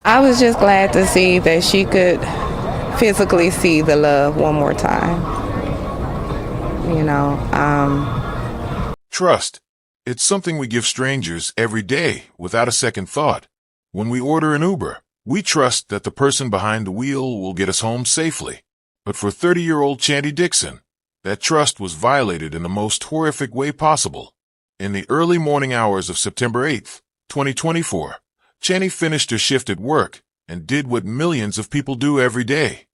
I was just glad to see that she could physically see the love one more time. You know, Trust. It's something we give strangers every day without a second thought. When we order an Uber, we trust that the person behind the wheel will get us home safely. But for 30-year-old Chanty Dixon, that trust was violated in the most horrific way possible. In the early morning hours of September 8th, 2024, Chanty finished her shift at work and did what millions of people do every day.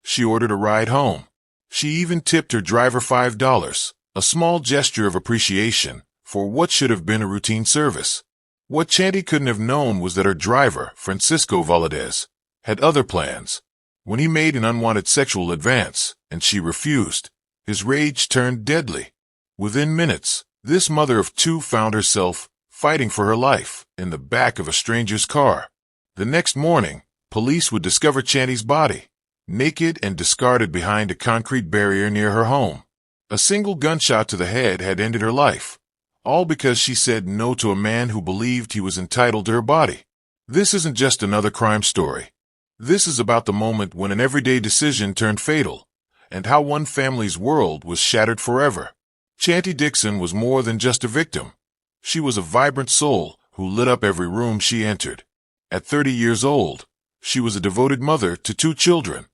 She ordered a ride home. She even tipped her driver $5, a small gesture of appreciation for what should have been a routine service. What Chanty couldn't have known was that her driver, Francisco Valadez, had other plans. When he made an unwanted sexual advance and she refused, his rage turned deadly. Within minutes, this mother of two found herself fighting for her life in the back of a stranger's car. The next morning, police would discover Chanty's body, naked and discarded behind a concrete barrier near her home. A single gunshot to the head had ended her life, all because she said no to a man who believed he was entitled to her body. This isn't just another crime story. This is about the moment when an everyday decision turned fatal, and how one family's world was shattered forever. Chanty Dixon was more than just a victim. She was a vibrant soul who lit up every room she entered. At 30 years old, she was a devoted mother to two children,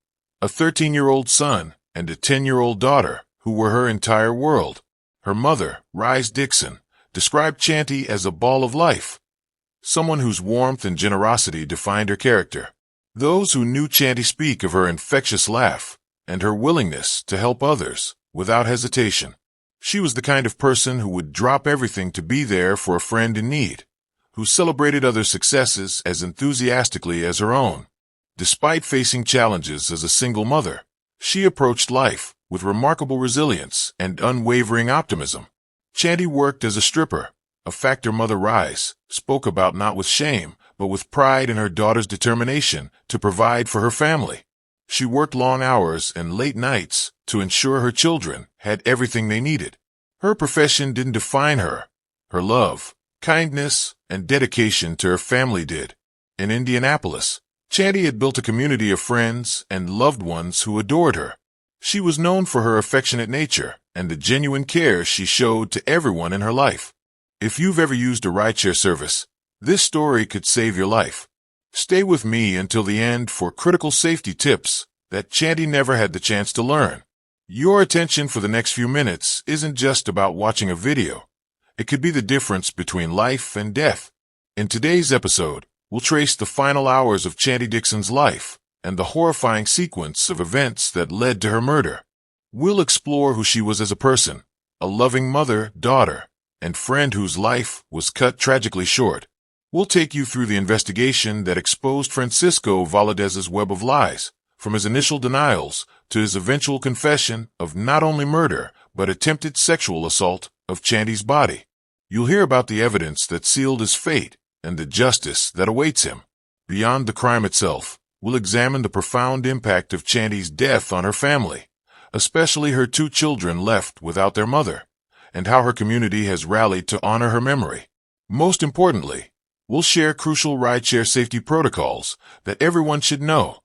a 13-year-old son and a 10-year-old daughter, who were her entire world. Her mother, Rise Dixon, described Chanty as a ball of life, someone whose warmth and generosity defined her character. Those who knew Chanty speak of her infectious laugh and her willingness to help others without hesitation. She was the kind of person who would drop everything to be there for a friend in need, who celebrated others' successes as enthusiastically as her own. Despite facing challenges as a single mother, she approached life with remarkable resilience and unwavering optimism. Chanty worked as a stripper, a fact her mother Rise spoke about not with shame, but with pride in her daughter's determination to provide for her family. She worked long hours and late nights to ensure her children had everything they needed. Her profession didn't define her. Her love, kindness, and dedication to her family did. In Indianapolis, Chanty had built a community of friends and loved ones who adored her. She was known for her affectionate nature and the genuine care she showed to everyone in her life. If you've ever used a rideshare service, this story could save your life. Stay with me until the end for critical safety tips that Chanty never had the chance to learn. Your attention for the next few minutes isn't just about watching a video. It could be the difference between life and death. In today's episode, we'll trace the final hours of Chanty Dixon's life and the horrifying sequence of events that led to her murder. We'll explore who she was as a person, a loving mother, daughter, and friend whose life was cut tragically short. We'll take you through the investigation that exposed Francisco Valadez's web of lies, from his initial denials to his eventual confession of not only murder, but attempted sexual assault of Chanty's body. You'll hear about the evidence that sealed his fate and the justice that awaits him. Beyond the crime itself, we'll examine the profound impact of Chanty's death on her family, especially her two children left without their mother, and how her community has rallied to honor her memory. Most importantly, we'll share crucial rideshare safety protocols that everyone should know,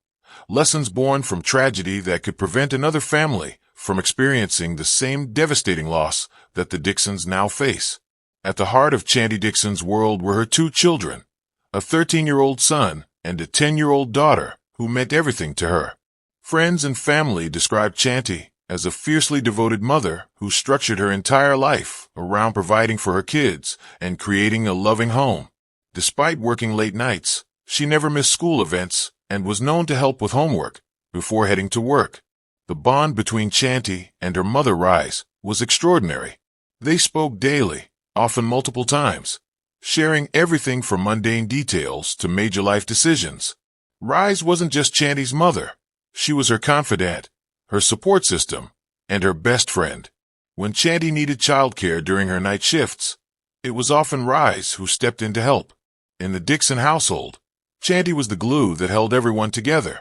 lessons born from tragedy that could prevent another family from experiencing the same devastating loss that the Dixons now face. At the heart of Chanty Dixon's world were her two children, a 13-year-old son and a 10-year-old daughter who meant everything to her. Friends and family described Chanty as a fiercely devoted mother who structured her entire life around providing for her kids and creating a loving home. Despite working late nights, she never missed school events and was known to help with homework before heading to work. The bond between Chanty and her mother Rise was extraordinary. They spoke daily, often multiple times, sharing everything from mundane details to major life decisions. Rise wasn't just Chanty's mother. She was her confidant, her support system, and her best friend. When Chanty needed childcare during her night shifts, it was often Rise who stepped in to help. In the Dixon household, Chanty was the glue that held everyone together.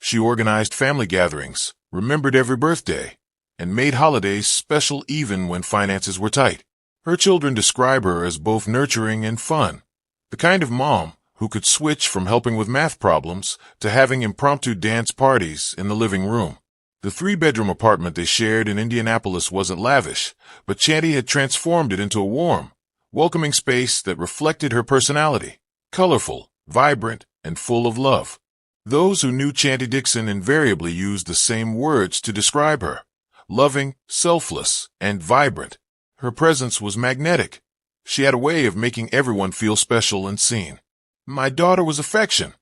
She organized family gatherings, remembered every birthday, and made holidays special even when finances were tight. Her children describe her as both nurturing and fun, the kind of mom who could switch from helping with math problems to having impromptu dance parties in the living room. The three-bedroom apartment they shared in Indianapolis wasn't lavish, but Chanty had transformed it into a warm, welcoming space that reflected her personality, colorful, vibrant, and full of love. Those who knew Chanty Dixon invariably used the same words to describe her: loving, selfless, and vibrant. Her presence was magnetic. She had a way of making everyone feel special and seen. "My daughter was affection,"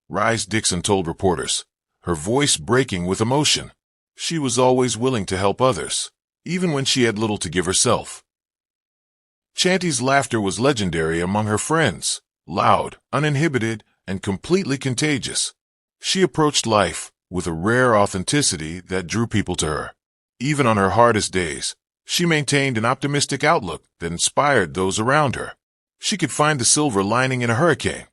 Rise Dixon told reporters, her voice breaking with emotion. She was always willing to help others, even when she had little to give herself. Chanty's laughter was legendary among her friends, loud, uninhibited, and completely contagious. She approached life with a rare authenticity that drew people to her. Even on her hardest days, she maintained an optimistic outlook that inspired those around her. She could find the silver lining in a hurricane,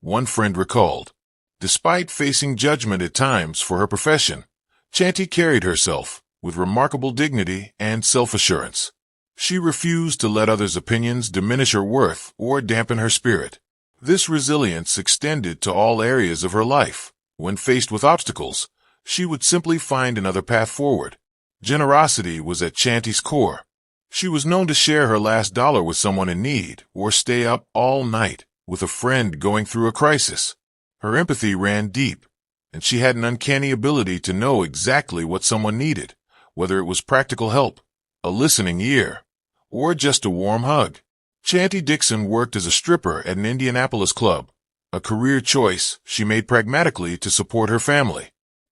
one friend recalled. Despite facing judgment at times for her profession, Chanty carried herself with remarkable dignity and self-assurance. She refused to let others' opinions diminish her worth or dampen her spirit. This resilience extended to all areas of her life. When faced with obstacles, she would simply find another path forward. Generosity was at Chanty's core. She was known to share her last dollar with someone in need or stay up all night with a friend going through a crisis. Her empathy ran deep, and she had an uncanny ability to know exactly what someone needed, whether it was practical help, a listening ear, or just a warm hug. Chanty Dixon worked as a stripper at an Indianapolis club, a career choice she made pragmatically to support her family.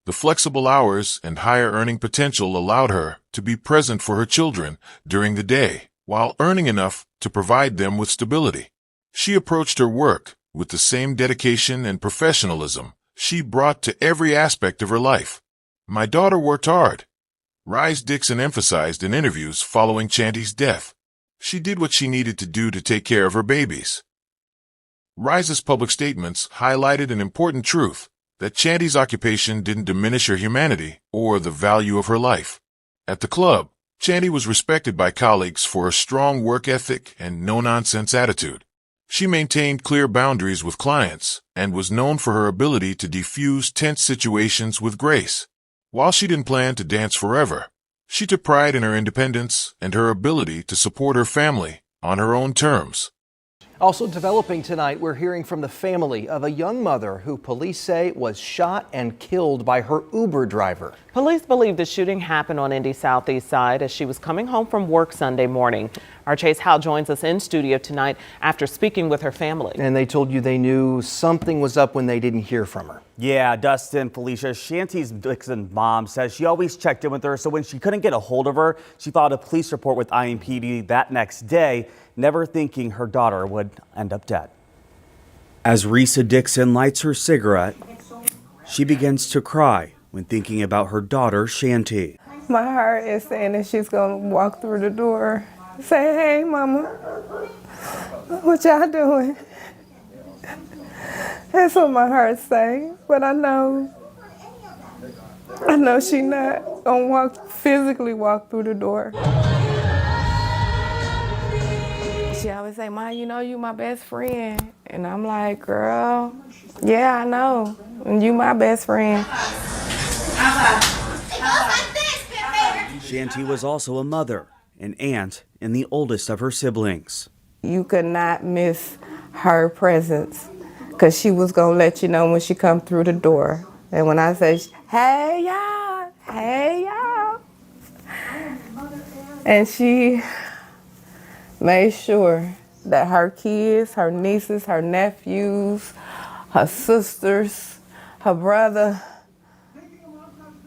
The flexible hours and higher earning potential allowed her to be present for her children during the day, while earning enough to provide them with stability. She approached her work with the same dedication and professionalism she brought to every aspect of her life. "My daughter worked hard," Rise Dixon emphasized in interviews following Chanty's death. "She did what she needed to do to take care of her babies." Rise's public statements highlighted an important truth, that Chanty's occupation didn't diminish her humanity or the value of her life. At the club, Chanty was respected by colleagues for her strong work ethic and no-nonsense attitude. She maintained clear boundaries with clients and was known for her ability to defuse tense situations with grace. While she didn't plan to dance forever, she took pride in her independence and her ability to support her family on her own terms. Also developing tonight, we're hearing from the family of a young mother who police say was shot and killed by her Uber driver. Police believe the shooting happened on Indy Southeast Side as she was coming home from work Sunday morning. Our Chase Howe joins us in studio tonight after speaking with her family. And they told you they knew something was up when they didn't hear from her. Yeah, Dustin, Felicia, Chanty Dixon's mom says she always checked in with her, so when she couldn't get a hold of her, she filed a police report with IMPD that next day, never thinking her daughter would end up dead. As Risa Dixon lights her cigarette, she begins to cry when thinking about her daughter, Chanty. My heart is saying that she's gonna walk through the door, say, "Hey, mama, what y'all doing?" That's what my heart's saying, but I know she not gonna physically walk through the door. She always say, "Ma, you know you my best friend." And I'm like, "Girl, yeah, I know. And you my best friend." Chanty was also a mother, an aunt, and the oldest of her siblings. You could not miss her presence because she was going to let you know when she come through the door. And when I say, "Hey, y'all, hey, y'all." And she made sure that her kids, her nieces, her nephews, her sisters, her brother,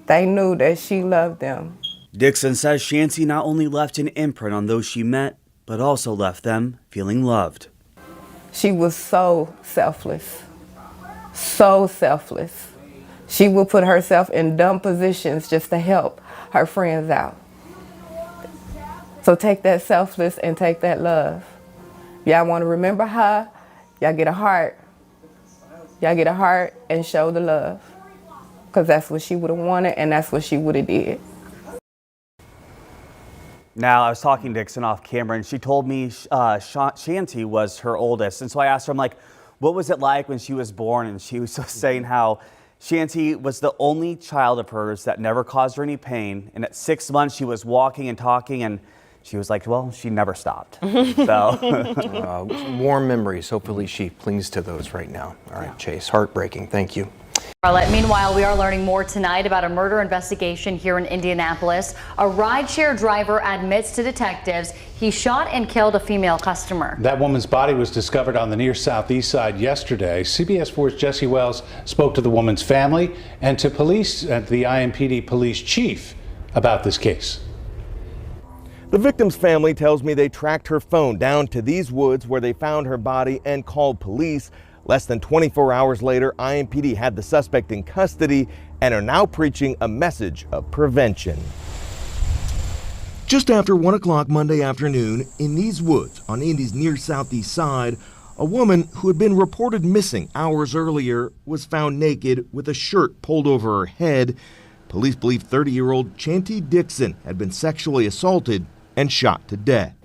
they knew that she loved them. Dixon says Chanty not only left an imprint on those she met, but also left them feeling loved. She was so selfless, so selfless. She would put herself in dumb positions just to help her friends out. So take that selfless and take that love. Y'all want to remember her, y'all get a heart. Y'all get a heart and show the love. Because that's what she would have wanted and that's what she would have did. Now, I was talking to Dixon off camera, and she told me Chanty was her oldest. And so I asked her, I'm like, what was it like when she was born? And she was just saying how Shanty was the only child of hers that never caused her any pain. And at 6 months, she was walking and talking, and she was like, well, she never stopped. So Warm memories. Hopefully she clings to those right now. All right, Chase, heartbreaking. Thank you. Charlotte, meanwhile, we are learning more tonight about a murder investigation here in Indianapolis. A rideshare driver admits to detectives he shot and killed a female customer. That woman's body was discovered on the near southeast side yesterday. CBS 4's Jesse Wells spoke to the woman's family and to police, the IMPD police chief about this case. The victim's family tells me they tracked her phone down to these woods where they found her body and called police. Less than 24 hours later, IMPD had the suspect in custody and are now preaching a message of prevention. Just after 1 o'clock Monday afternoon, in these woods on Indy's near southeast side, a woman who had been reported missing hours earlier was found naked with a shirt pulled over her head. Police believe 30-year-old Chanty Dixon had been sexually assaulted and shot to death.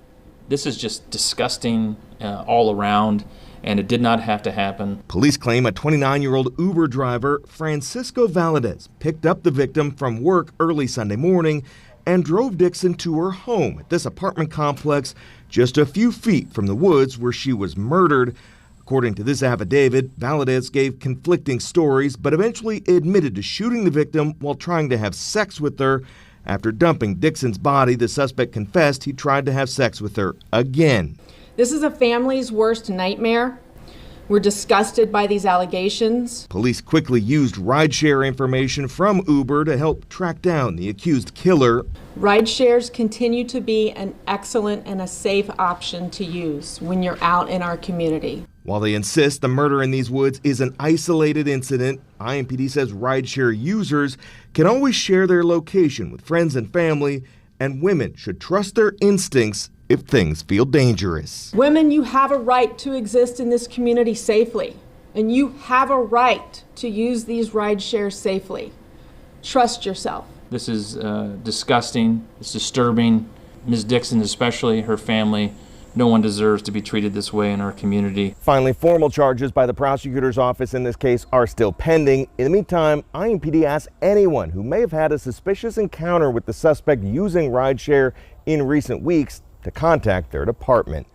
This is just disgusting all around, and it did not have to happen. Police claim a 29-year-old Uber driver, Francisco Valadez, picked up the victim from work early Sunday morning and drove Dixon to her home at this apartment complex just a few feet from the woods where she was murdered. According to this affidavit, Valadez gave conflicting stories, but eventually admitted to shooting the victim while trying to have sex with her. After dumping Dixon's body, the suspect confessed he tried to have sex with her again. This is a family's worst nightmare. We're disgusted by these allegations. Police quickly used rideshare information from Uber to help track down the accused killer. Rideshares continue to be an excellent and a safe option to use when you're out in our community. While they insist the murder in these woods is an isolated incident, IMPD says rideshare users can always share their location with friends and family, and women should trust their instincts if things feel dangerous. Women, you have a right to exist in this community safely, and you have a right to use these rideshares safely. Trust yourself. This is disgusting. It's disturbing. Ms. Dixon, especially her family, no one deserves to be treated this way in our community. Finally, formal charges by the prosecutor's office in this case are still pending. In the meantime, IMPD asks anyone who may have had a suspicious encounter with the suspect using rideshare in recent weeks to contact their department.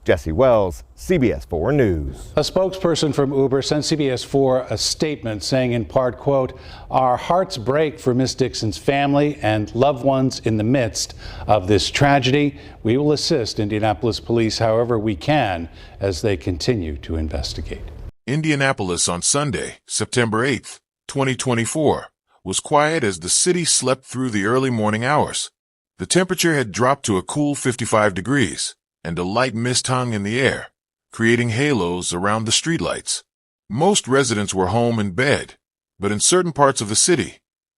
Jesse Wells, CBS 4 News. A spokesperson from Uber sent CBS 4 a statement saying in part, quote, "Our hearts break for Miss Dixon's family and loved ones in the midst of this tragedy. We will assist Indianapolis police however we can as they continue to investigate." Indianapolis on Sunday, September 8th, 2024, was quiet as the city slept through the early morning hours. The temperature had dropped to a cool 55 degrees, and a light mist hung in the air, creating halos around the streetlights. Most residents were home in bed, but in certain parts of the city,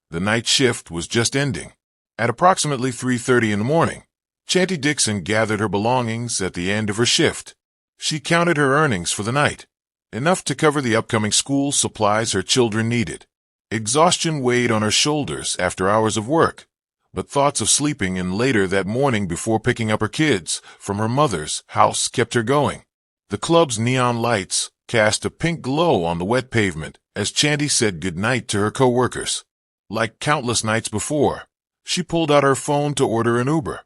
the night shift was just ending. At approximately 3:30 in the morning, Chanty Dixon gathered her belongings at the end of her shift. She counted her earnings for the night, enough to cover the upcoming school supplies her children needed. Exhaustion weighed on her shoulders after hours of work, but thoughts of sleeping in later that morning before picking up her kids from her mother's house kept her going. The club's neon lights cast a pink glow on the wet pavement as Chanty said goodnight to her co-workers. Like countless nights before, she pulled out her phone to order an Uber.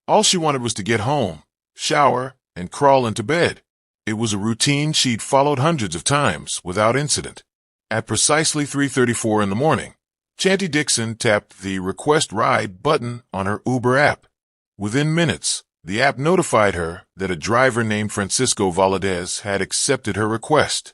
All she wanted was to get home, shower, and crawl into bed. It was a routine she'd followed hundreds of times without incident. At precisely 3:34 in the morning, Chanty Dixon tapped the Request Ride button on her Uber app. Within minutes, the app notified her that a driver named Francisco Valadez had accepted her request.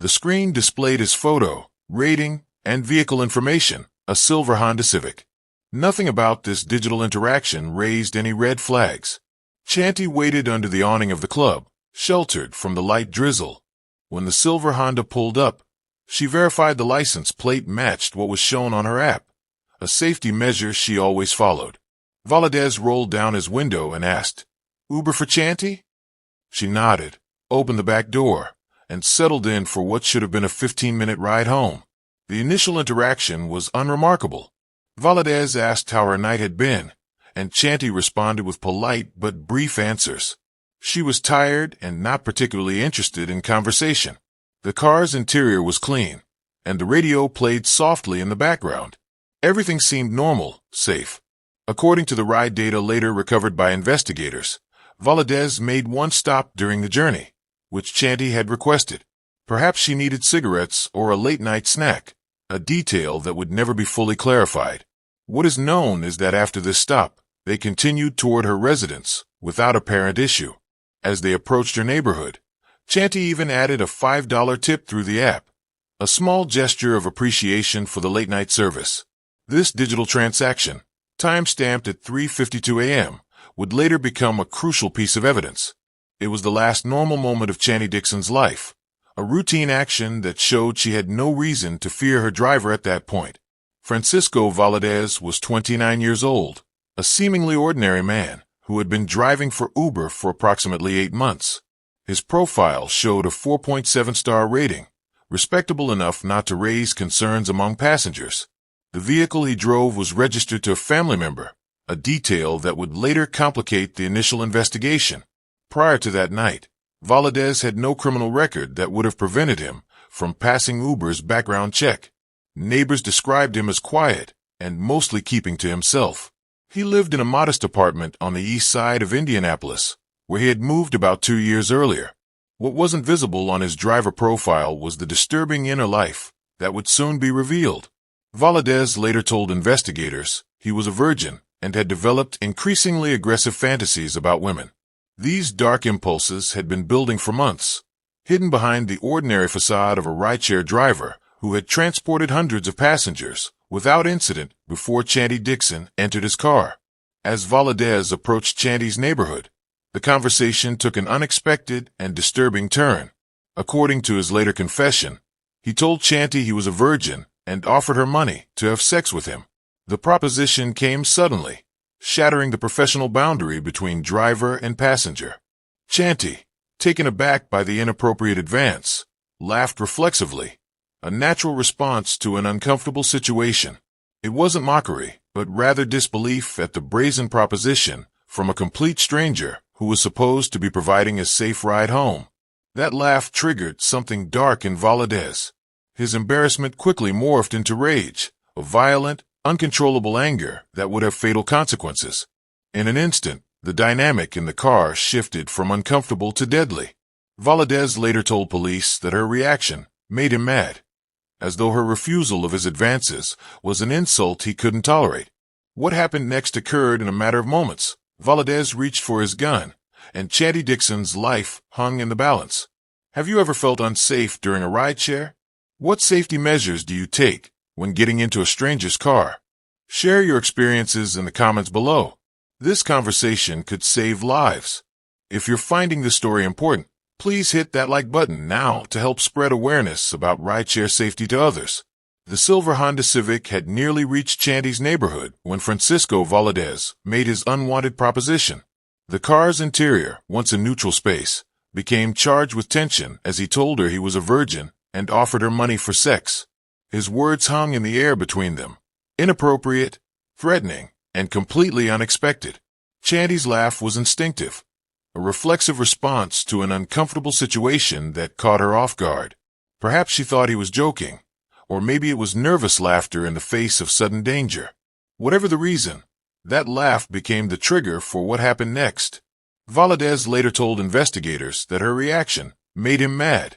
The screen displayed his photo, rating, and vehicle information, a silver Honda Civic. Nothing about this digital interaction raised any red flags. Chanty waited under the awning of the club, sheltered from the light drizzle. When the silver Honda pulled up, she verified the license plate matched what was shown on her app, a safety measure she always followed. Valadez rolled down his window and asked, "Uber for Chanty?" She nodded, opened the back door, and settled in for what should have been a 15-minute ride home. The initial interaction was unremarkable. Valadez asked how her night had been, and Chanty responded with polite but brief answers. She was tired and not particularly interested in conversation. The car's interior was clean, and the radio played softly in the background. Everything seemed normal, safe. According to the ride data later recovered by investigators, Valadez made one stop during the journey, which Chanty had requested. Perhaps she needed cigarettes or a late-night snack, a detail that would never be fully clarified. What is known is that after this stop, they continued toward her residence without apparent issue. As they approached her neighborhood, Chanty even added a $5 tip through the app, a small gesture of appreciation for the late-night service. This digital transaction, time-stamped at 3:52 a.m., would later become a crucial piece of evidence. It was the last normal moment of Chanty Dixon's life, a routine action that showed she had no reason to fear her driver at that point. Francisco Valadez was 29 years old, a seemingly ordinary man who had been driving for Uber for approximately 8 months. His profile showed a 4.7-star rating, respectable enough not to raise concerns among passengers. The vehicle he drove was registered to a family member, a detail that would later complicate the initial investigation. Prior to that night, Valadez had no criminal record that would have prevented him from passing Uber's background check. Neighbors described him as quiet and mostly keeping to himself. He lived in a modest apartment on the east side of Indianapolis, where he had moved about 2 years earlier. What wasn't visible on his driver profile was the disturbing inner life that would soon be revealed. Valadez later told investigators he was a virgin and had developed increasingly aggressive fantasies about women. These dark impulses had been building for months, hidden behind the ordinary facade of a rideshare driver who had transported hundreds of passengers without incident before Chanty Dixon entered his car. As Valadez approached Chanty's neighborhood, the conversation took an unexpected and disturbing turn. According to his later confession, he told Chanty he was a virgin and offered her money to have sex with him. The proposition came suddenly, shattering the professional boundary between driver and passenger. Chanty, taken aback by the inappropriate advance, laughed reflexively, a natural response to an uncomfortable situation. It wasn't mockery, but rather disbelief at the brazen proposition from a complete stranger who was supposed to be providing a safe ride home. That laugh triggered something dark in Valadez. His embarrassment quickly morphed into rage, a violent, uncontrollable anger that would have fatal consequences. In an instant, the dynamic in the car shifted from uncomfortable to deadly. Valadez later told police that her reaction made him mad, as though her refusal of his advances was an insult he couldn't tolerate. What happened next occurred in a matter of moments. Valadez reached for his gun, and Chanty Dixon's life hung in the balance. Have you ever felt unsafe during a rideshare? What safety measures do you take when getting into a stranger's car? Share your experiences in the comments below. This conversation could save lives. If you're finding this story important, please hit that like button now to help spread awareness about rideshare safety to others. The silver Honda Civic had nearly reached Chanty's neighborhood when Francisco Valadez made his unwanted proposition. The car's interior, once a neutral space, became charged with tension as he told her he was a virgin and offered her money for sex. His words hung in the air between them, inappropriate, threatening, and completely unexpected. Chanty's laugh was instinctive, a reflexive response to an uncomfortable situation that caught her off guard. Perhaps she thought he was joking, or maybe it was nervous laughter in the face of sudden danger. Whatever the reason, that laugh became the trigger for what happened next. Valadez later told investigators that her reaction made him mad.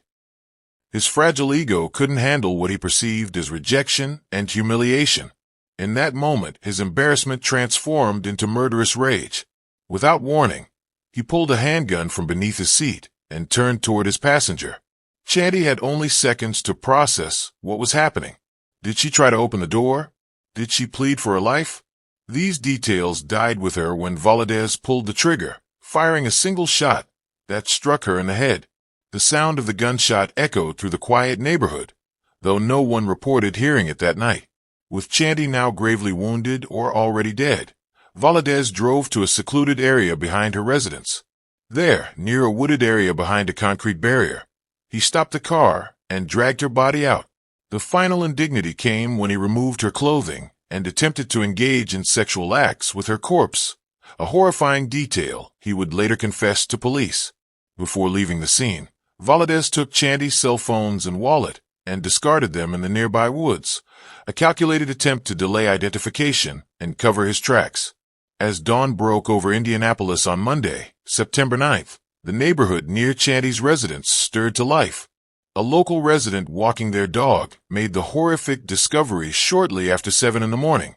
His fragile ego couldn't handle what he perceived as rejection and humiliation. In that moment, his embarrassment transformed into murderous rage. Without warning, he pulled a handgun from beneath his seat and turned toward his passenger. Chanty had only seconds to process what was happening. Did she try to open the door? Did she plead for her life? These details died with her when Valadez pulled the trigger, firing a single shot that struck her in the head. The sound of the gunshot echoed through the quiet neighborhood, though no one reported hearing it that night. With Chanty now gravely wounded or already dead, Valadez drove to a secluded area behind her residence. There, near a wooded area behind a concrete barrier, he stopped the car and dragged her body out. The final indignity came when he removed her clothing and attempted to engage in sexual acts with her corpse, a horrifying detail he would later confess to police. Before leaving the scene, Valadez took Chandy's cell phones and wallet and discarded them in the nearby woods, a calculated attempt to delay identification and cover his tracks. As dawn broke over Indianapolis on Monday, September 9th, the neighborhood near Chandy's residence stirred to life. A local resident walking their dog made the horrific discovery shortly after 7 in the morning,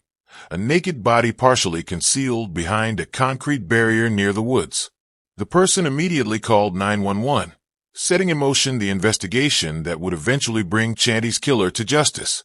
a naked body partially concealed behind a concrete barrier near the woods. The person immediately called 911, setting in motion the investigation that would eventually bring Chandy's killer to justice.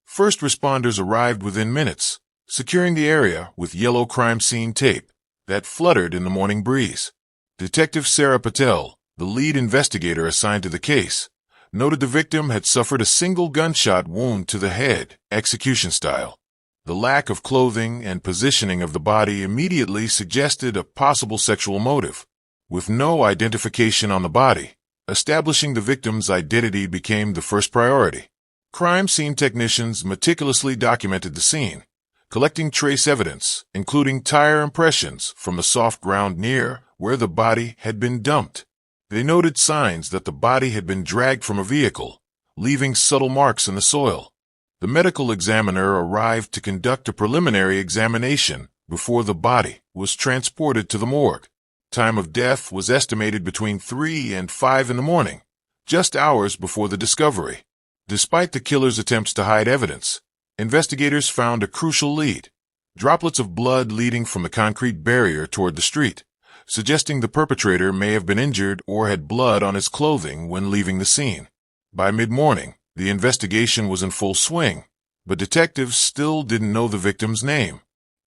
First responders arrived within minutes, securing the area with yellow crime scene tape that fluttered in the morning breeze. Detective Sarah Patel, the lead investigator assigned to the case, noted the victim had suffered a single gunshot wound to the head, execution style. The lack of clothing and positioning of the body immediately suggested a possible sexual motive. With no identification on the body, establishing the victim's identity became the first priority. Crime scene technicians meticulously documented the scene, collecting trace evidence, including tire impressions from the soft ground near where the body had been dumped. They noted signs that the body had been dragged from a vehicle, leaving subtle marks in the soil. The medical examiner arrived to conduct a preliminary examination before the body was transported to the morgue. Time of death was estimated between 3 and 5 in the morning, just hours before the discovery. Despite the killer's attempts to hide evidence, investigators found a crucial lead: droplets of blood leading from the concrete barrier toward the street, suggesting the perpetrator may have been injured or had blood on his clothing when leaving the scene. By mid-morning, the investigation was in full swing, but detectives still didn't know the victim's name.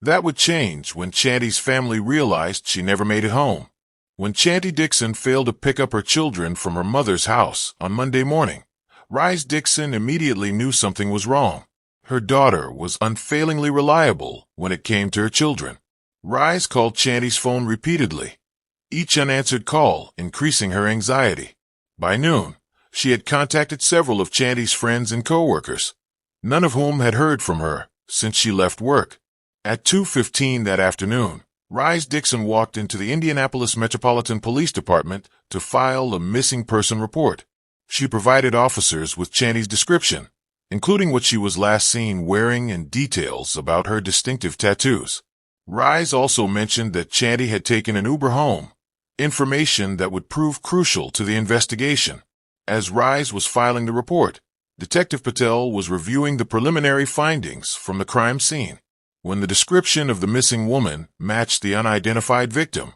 That would change when Chandy's family realized she never made it home. When Chandy Dixon failed to pick up her children from her mother's house on Monday morning, Rise Dixon immediately knew something was wrong. Her daughter was unfailingly reliable when it came to her children. Rise called Chandy's phone repeatedly, each unanswered call increasing her anxiety. By noon, she had contacted several of Chandy's friends and coworkers, none of whom had heard from her since she left work. At 2:15 that afternoon, Rise Dixon walked into the Indianapolis Metropolitan Police Department to file a missing person report. She provided officers with Chandy's description, including what she was last seen wearing and details about her distinctive tattoos. Rise also mentioned that Chandy had taken an Uber home, information that would prove crucial to the investigation. As Rise was filing the report, Detective Patel was reviewing the preliminary findings from the crime scene. When the description of the missing woman matched the unidentified victim,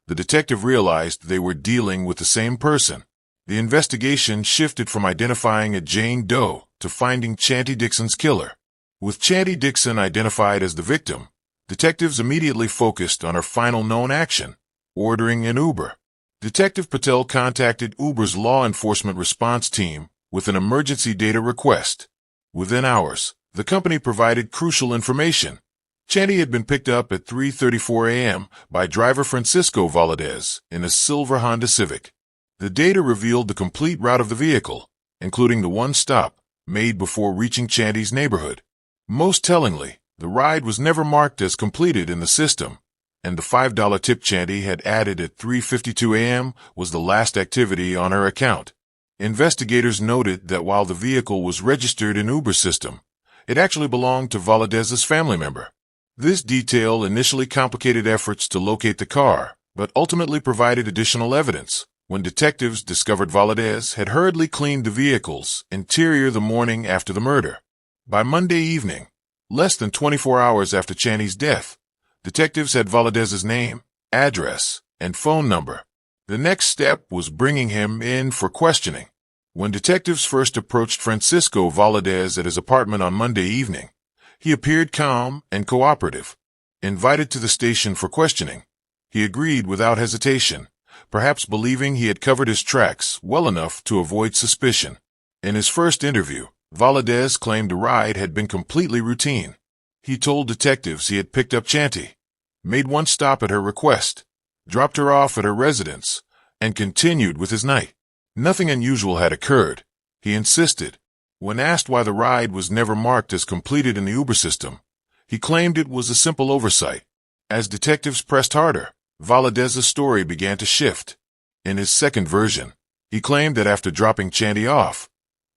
the detective realized they were dealing with the same person. The investigation shifted from identifying a Jane Doe to finding Chandy Dixon's killer. With Chandy Dixon identified as the victim, detectives immediately focused on her final known action: ordering an Uber. Detective Patel contacted Uber's law enforcement response team with an emergency data request. Within hours, the company provided crucial information. Chandy had been picked up at 3:34 a.m. by driver Francisco Valadez in a silver Honda Civic. The data revealed the complete route of the vehicle, including the one stop made before reaching Chandy's neighborhood. Most tellingly, the ride was never marked as completed in the system, and the $5 tip Chandy had added at 3:52 a.m. was the last activity on her account. Investigators noted that while the vehicle was registered in Uber's system, it actually belonged to Valadez's family member. This detail initially complicated efforts to locate the car, but ultimately provided additional evidence when detectives discovered Valadez had hurriedly cleaned the vehicle's interior the morning after the murder. By Monday evening, less than 24 hours after Chandy's death, detectives had Valadez's name, address, and phone number. The next step was bringing him in for questioning. When detectives first approached Francisco Valadez at his apartment on Monday evening, he appeared calm and cooperative. Invited to the station for questioning, he agreed without hesitation, perhaps believing he had covered his tracks well enough to avoid suspicion. In his first interview, Valadez claimed the ride had been completely routine. He told detectives he had picked up Chandy, made one stop at her request, dropped her off at her residence, and continued with his night. Nothing unusual had occurred, he insisted. When asked why the ride was never marked as completed in the Uber system, he claimed it was a simple oversight. As detectives pressed harder, Valadez's story began to shift. In his second version, He claimed that after dropping Chanty off,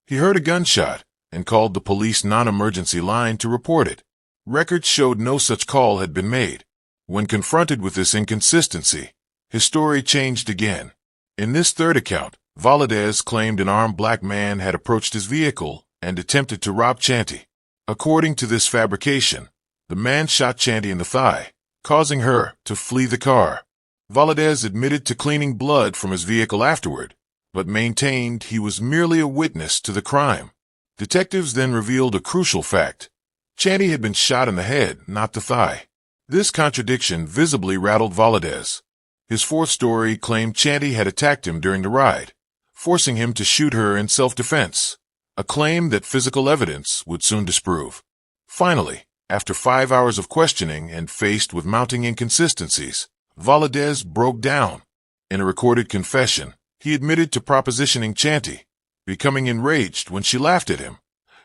he heard a gunshot and called the police non-emergency line to report it. Records showed no such call had been made. When confronted with this inconsistency, his story changed again. In this third account, Valadez claimed an armed black man had approached his vehicle and attempted to rob Chanty. According to this fabrication, the man shot Chanty in the thigh, causing her to flee the car. Valadez admitted to cleaning blood from his vehicle afterward, but maintained he was merely a witness to the crime. Detectives then revealed a crucial fact. Chanty had been shot in the head, not the thigh. This contradiction visibly rattled Valadez. His fourth story claimed Chanty had attacked him during the ride, forcing him to shoot her in self-defense, a claim that physical evidence would soon disprove. Finally, after 5 hours of questioning and faced with mounting inconsistencies, Valadez broke down. In a recorded confession, he admitted to propositioning Chanty, becoming enraged when she laughed at him,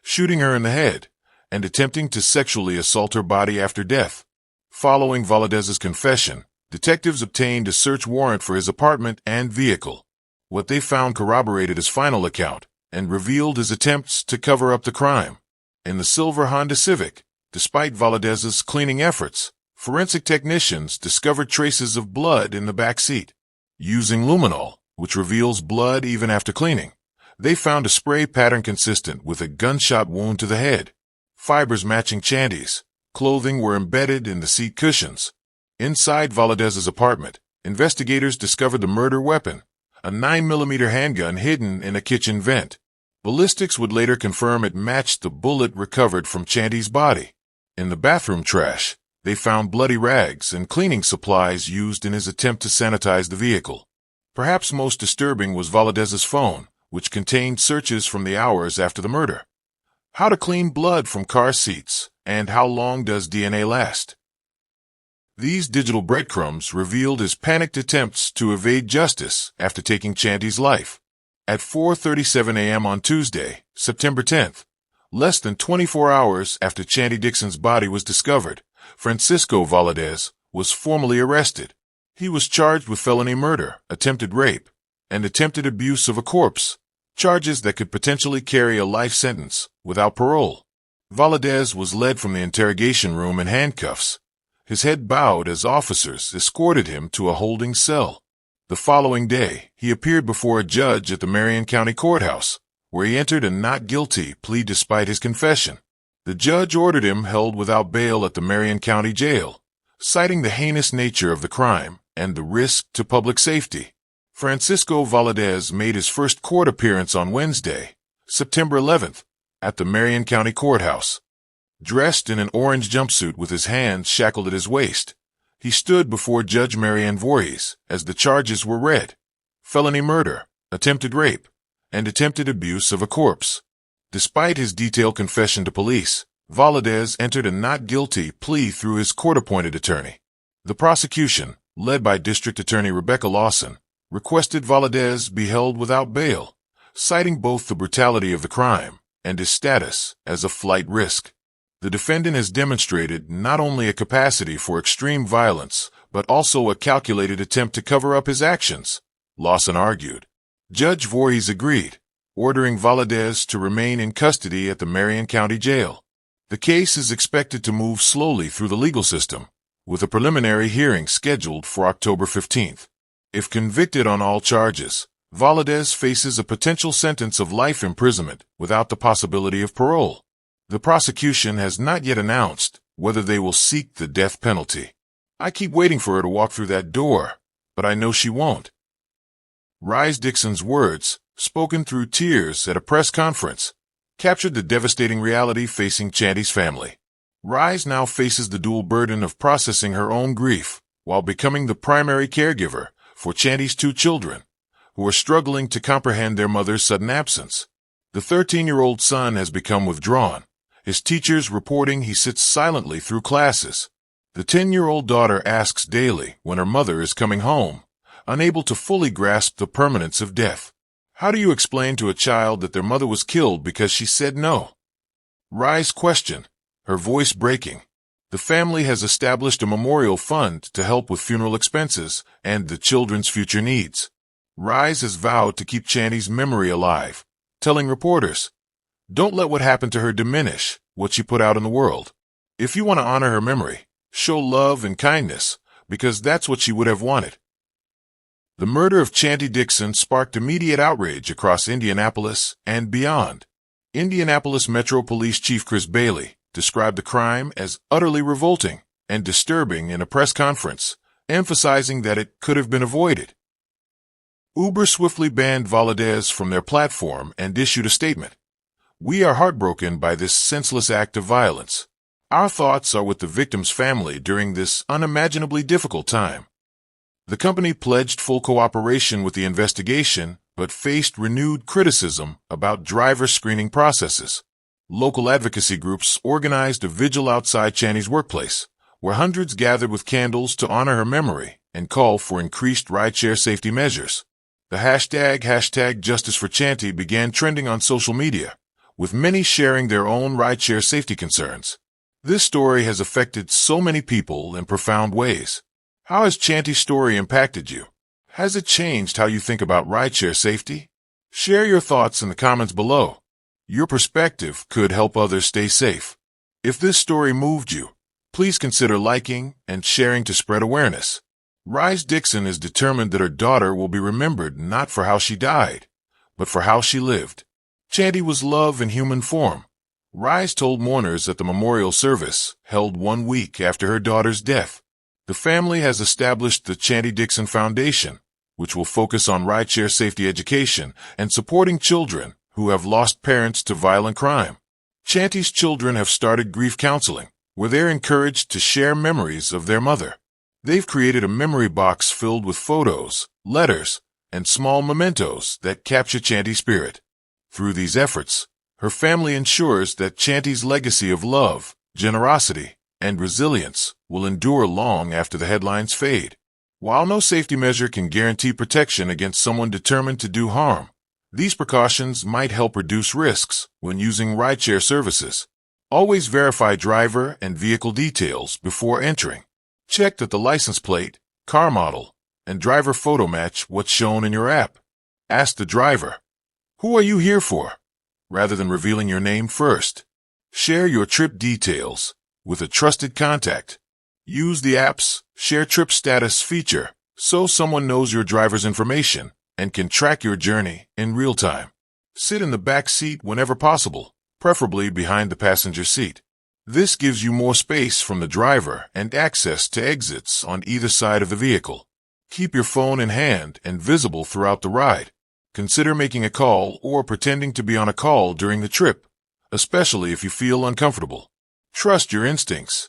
shooting her in the head, and attempting to sexually assault her body after death. Following Valadez's confession, detectives obtained a search warrant for his apartment and vehicle. What they found corroborated his final account and revealed his attempts to cover up the crime. In the silver Honda Civic, despite Valadez's cleaning efforts, forensic technicians discovered traces of blood in the back seat. Using luminol, which reveals blood even after cleaning, they found a spray pattern consistent with a gunshot wound to the head. Fibers matching Chanty's clothing were embedded in the seat cushions. Inside Valadez's apartment, investigators discovered the murder weapon, a 9mm handgun hidden in a kitchen vent. Ballistics would later confirm it matched the bullet recovered from Chanty's body. In the bathroom trash, they found bloody rags and cleaning supplies used in his attempt to sanitize the vehicle. Perhaps most disturbing was Valadez's phone, which contained searches from the hours after the murder. How to clean blood from car seats, and how long does DNA last? These digital breadcrumbs revealed his panicked attempts to evade justice after taking Chanty's life. At 4:37 a.m. on Tuesday, September 10th, less than 24 hours after Chanty Dixon's body was discovered, Francisco Valadez was formally arrested. He was charged with felony murder, attempted rape, and attempted abuse of a corpse, charges that could potentially carry a life sentence without parole. Valadez was led from the interrogation room in handcuffs, his head bowed as officers escorted him to a holding cell. The following day, he appeared before a judge at the Marion County Courthouse, where he entered a not guilty plea despite his confession. The judge ordered him held without bail at the Marion County Jail, citing the heinous nature of the crime and the risk to public safety. Francisco Valadez made his first court appearance on Wednesday, September 11th, at the Marion County Courthouse. Dressed in an orange jumpsuit with his hands shackled at his waist, he stood before Judge Marianne Voorhees as the charges were read: felony murder, attempted rape, and attempted abuse of a corpse. Despite his detailed confession to police, Valadez entered a not guilty plea through his court-appointed attorney. The prosecution, led by District Attorney Rebecca Lawson, requested Valadez be held without bail, citing both the brutality of the crime and his status as a flight risk. The defendant has demonstrated not only a capacity for extreme violence, but also a calculated attempt to cover up his actions, Lawson argued. Judge Voorhees agreed, ordering Valadez to remain in custody at the Marion County Jail. The case is expected to move slowly through the legal system, with a preliminary hearing scheduled for October 15th. If convicted on all charges, Valadez faces a potential sentence of life imprisonment without the possibility of parole. The prosecution has not yet announced whether they will seek the death penalty. I keep waiting for her to walk through that door, but I know she won't. Rise Dixon's words, spoken through tears at a press conference, captured the devastating reality facing Chanty's family. Rise now faces the dual burden of processing her own grief while becoming the primary caregiver for Chanty's 2 children, who are struggling to comprehend their mother's sudden absence. The 13-year-old son has become withdrawn, his teachers reporting he sits silently through classes. The 10-year-old daughter asks daily when her mother is coming home, unable to fully grasp the permanence of death. How do you explain to a child that their mother was killed because she said no? Rise questioned, her voice breaking. The family has established a memorial fund to help with funeral expenses and the children's future needs. Rise has vowed to keep Chanty's memory alive, telling reporters, "Don't let what happened to her diminish what she put out in the world. If you want to honor her memory, show love and kindness, because that's what she would have wanted." The murder of Chanty Dixon sparked immediate outrage across Indianapolis and beyond. Indianapolis Metro Police Chief Chris Bailey described the crime as utterly revolting and disturbing in a press conference, emphasizing that it could have been avoided. Uber swiftly banned Valadez from their platform and issued a statement. "We are heartbroken by this senseless act of violence. Our thoughts are with the victim's family during this unimaginably difficult time." The company pledged full cooperation with the investigation, but faced renewed criticism about driver screening processes. Local advocacy groups organized a vigil outside Chanty's workplace, where hundreds gathered with candles to honor her memory and call for increased rideshare safety measures. The hashtag Justice for Chanty began trending on social media, with many sharing their own rideshare safety concerns. This story has affected so many people in profound ways. How has Chanty's story impacted you? Has it changed how you think about rideshare safety? Share your thoughts in the comments below. Your perspective could help others stay safe. If this story moved you, please consider liking and sharing to spread awareness. Rise Dixon is determined that her daughter will be remembered not for how she died, but for how she lived. Chanty was love in human form. Rise told mourners at the memorial service, held 1 week after her daughter's death. The family has established the Chanty Dixon Foundation, which will focus on rideshare safety education and supporting children who have lost parents to violent crime. Chanty's children have started grief counseling, where they're encouraged to share memories of their mother. They've created a memory box filled with photos, letters, and small mementos that capture Chanty's spirit. Through these efforts, her family ensures that Chanty's legacy of love, generosity, and resilience will endure long after the headlines fade. While no safety measure can guarantee protection against someone determined to do harm, these precautions might help reduce risks when using rideshare services. Always verify driver and vehicle details before entering. Check that the license plate, car model, and driver photo match what's shown in your app. Ask the driver, "Who are you here for?" rather than revealing your name first. Share your trip details with a trusted contact. Use the app's Share Trip Status feature so someone knows your driver's information and can track your journey in real time. Sit in the back seat whenever possible, preferably behind the passenger seat. This gives you more space from the driver and access to exits on either side of the vehicle. Keep your phone in hand and visible throughout the ride. Consider making a call or pretending to be on a call during the trip, especially if you feel uncomfortable. Trust your instincts.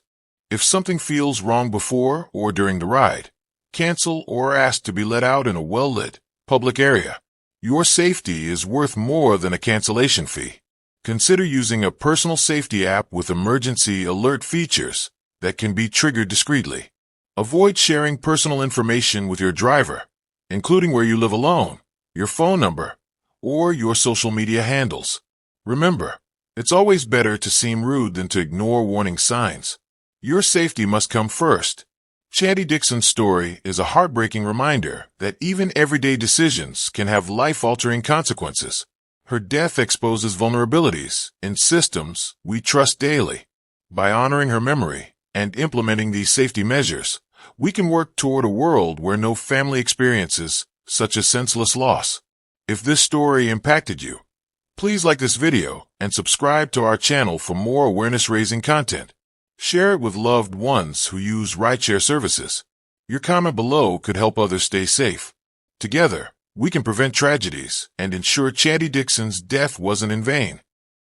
If something feels wrong before or during the ride, cancel or ask to be let out in a well-lit, public area. Your safety is worth more than a cancellation fee. Consider using a personal safety app with emergency alert features that can be triggered discreetly. Avoid sharing personal information with your driver, including where you live alone, your phone number, or your social media handles. Remember, it's always better to seem rude than to ignore warning signs. Your safety must come first. Chanty Dixon's story is a heartbreaking reminder that even everyday decisions can have life-altering consequences. Her death exposes vulnerabilities in systems we trust daily. By honoring her memory and implementing these safety measures, we can work toward a world where no family experiences such a senseless loss. If this story impacted you, please like this video and subscribe to our channel for more awareness-raising content. Share it with loved ones who use rideshare services. Your comment below could help others stay safe. Together, we can prevent tragedies and ensure Chanty Dixon's death wasn't in vain.